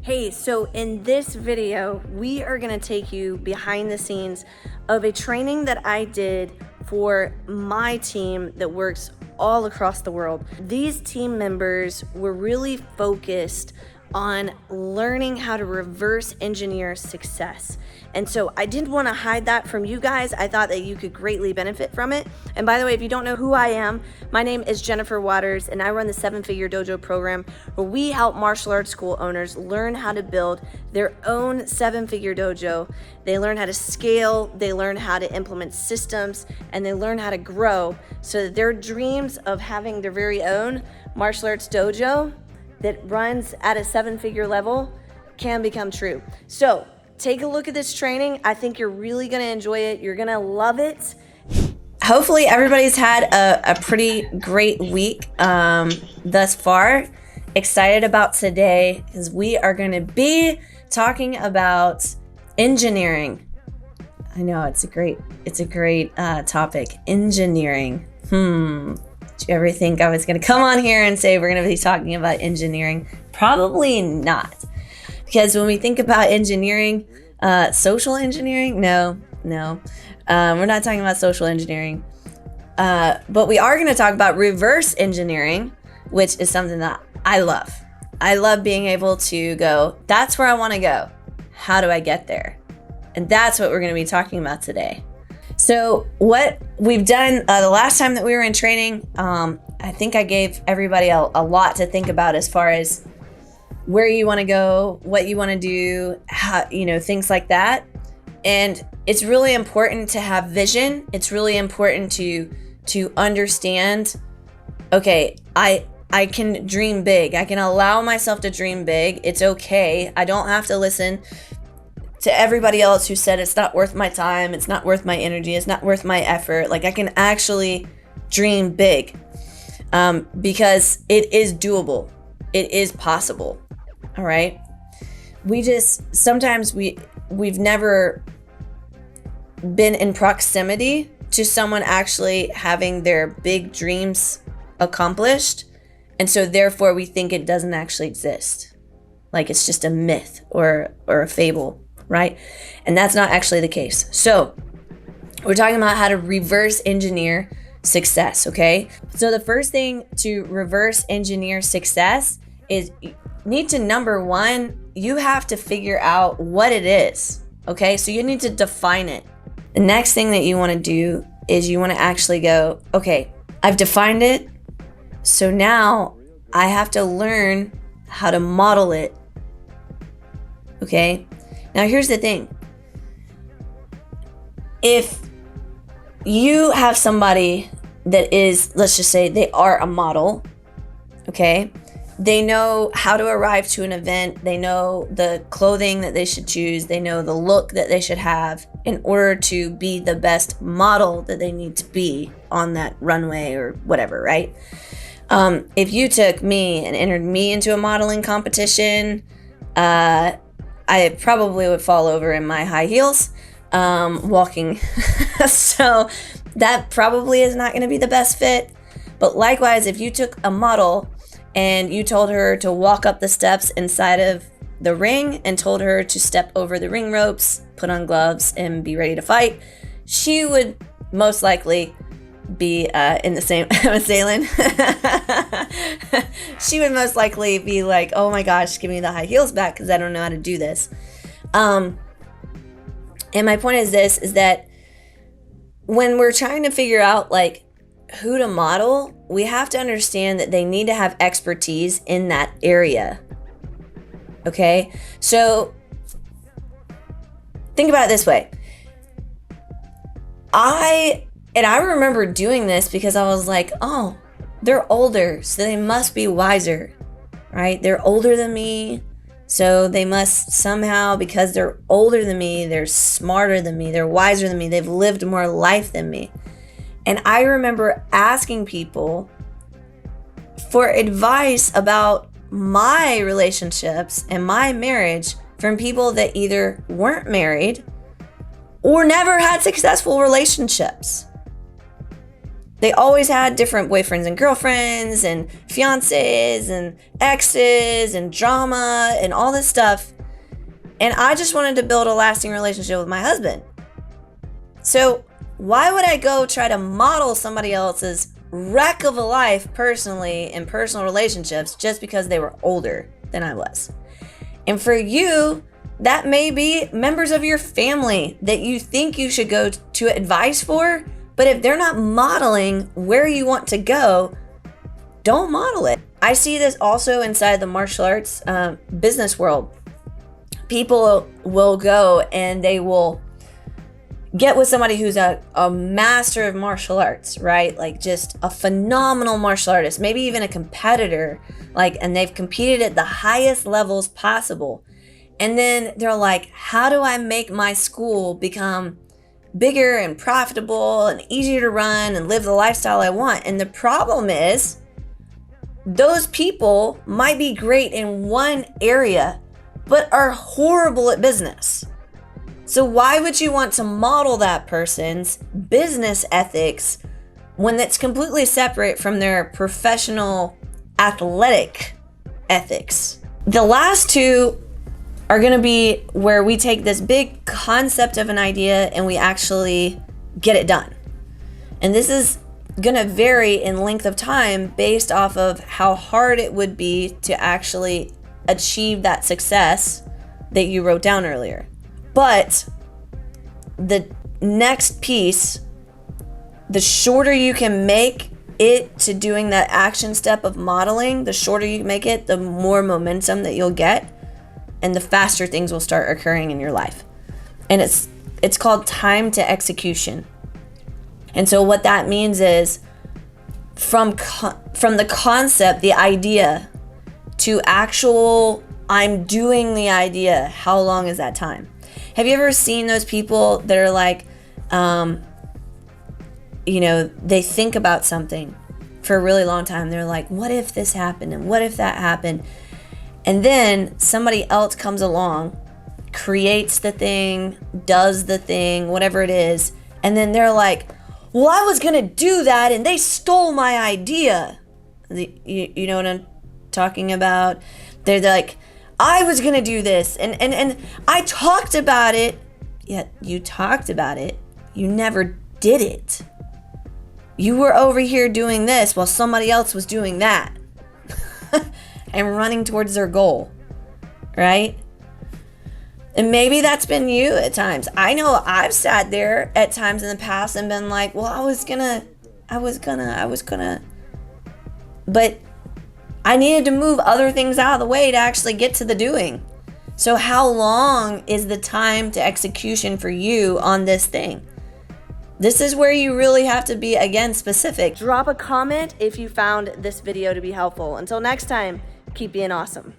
Hey, so in this video, we are gonna take you behind the scenes of a training that I did for my team that works all across the world. These team members were really focused on learning how to reverse engineer success. And so I didn't want to hide that from you guys. I thought that you could greatly benefit from it. And by the way, if you don't know who I am, my name is Jennifer Waters, and I run the 7-Figure Dojo program where we help martial arts school owners learn how to build their own 7-figure dojo. They learn how to scale, they learn how to implement systems, and they learn how to grow so that their dreams of having their very own martial arts dojo that runs at a 7-figure level can become true. So take a look at this training. I think you're really gonna enjoy it. You're gonna love it. Hopefully everybody's had a pretty great week thus far. Excited about today because we are gonna be talking about engineering. I know it's a great topic, engineering. Did you ever think I was going to come on here and say we're going to be talking about engineering? Probably not. Because when we think about engineering, social engineering, no. We're not talking about social engineering. But we are going to talk about reverse engineering, which is something that I love. I love being able to go, that's where I want to go. How do I get there? And that's what we're going to be talking about today. So what we've done the last time that we were in training, I think I gave everybody a lot to think about as far as where you want to go, what you want to do, how, things like that. And it's really important to have vision. It's really important to understand, okay, I can dream big. I can allow myself to dream big. It's okay. I don't have to listen to everybody else who said it's not worth my time, it's not worth my energy, it's not worth my effort. Like, I can actually dream big because it is doable. It is possible. All right. Sometimes we've never been in proximity to someone actually having their big dreams accomplished. And so therefore we think it doesn't actually exist. Like it's just a myth or a fable. Right? And that's not actually the case. So we're talking about how to reverse engineer success, okay? So the first thing to reverse engineer success is you need to, number one, you have to figure out what it is, okay? So you need to define it. The next thing that you want to do is you want to actually go, okay, I've defined it. So now I have to learn how to model it, okay? Now, here's the thing. If you have somebody that is, let's just say they are a model, okay? They know how to arrive to an event. They know the clothing that they should choose. They know the look that they should have in order to be the best model that they need to be on that runway or whatever, right? If you took me and entered me into a modeling competition, I probably would fall over in my high heels walking. So that probably is not going to be the best fit. But likewise, if you took a model and you told her to walk up the steps inside of the ring and told her to step over the ring ropes, put on gloves, and be ready to fight, she would most likely be in the same sailing. She would most likely be like, oh my gosh, give me the high heels back because I don't know how to do this. And my point is this, is that when we're trying to figure out like who to model, we have to understand that they need to have expertise in that area. Okay? So think about it this way. I remember doing this because I was like, oh, they're older, so they must be wiser, right? They're older than me, so they must somehow, because they're older than me, they're smarter than me, they're wiser than me, they've lived more life than me. And I remember asking people for advice about my relationships and my marriage from people that either weren't married or never had successful relationships. They always had different boyfriends and girlfriends and fiancés and exes and drama and all this stuff. And I just wanted to build a lasting relationship with my husband. So why would I go try to model somebody else's wreck of a life personally in personal relationships just because they were older than I was? And for you, that may be members of your family that you think you should go to advice for, but if they're not modeling where you want to go, don't model it. I see this also inside the martial arts business world. People will go and they will get with somebody who's a master of martial arts, right? Like just a phenomenal martial artist, maybe even a competitor, and they've competed at the highest levels possible. And then they're like, how do I make my school become bigger and profitable and easier to run and live the lifestyle I want? And the problem is, those people might be great in one area, but are horrible at business. So why would you want to model that person's business ethics when that's completely separate from their professional athletic ethics? The last two are going to be where we take this big concept of an idea and we actually get it done. And this is going to vary in length of time based off of how hard it would be to actually achieve that success that you wrote down earlier. But the next piece, the shorter you can make it to doing that action step of modeling, the shorter you make it, the more momentum that you'll get and the faster things will start occurring in your life. And it's called time to execution. And so what that means is from the concept, the idea, to actual I'm doing the idea, how long is that time? Have you ever seen those people that are like, they think about something for a really long time. They're like, what if this happened? And what if that happened? And then somebody else comes along, creates the thing, does the thing, whatever it is. And then they're like, well, I was going to do that and they stole my idea. You know what I'm talking about? They're like, I was going to do this and I talked about it. Yet you talked about it. You never did it. You were over here doing this while somebody else was doing that and running towards their goal, right? And maybe that's been you at times. I know I've sat there at times in the past and been like, well, I was gonna. But I needed to move other things out of the way to actually get to the doing. So how long is the time to execution for you on this thing? This is where you really have to be, again, specific. Drop a comment if you found this video to be helpful. Until next time, keep being awesome.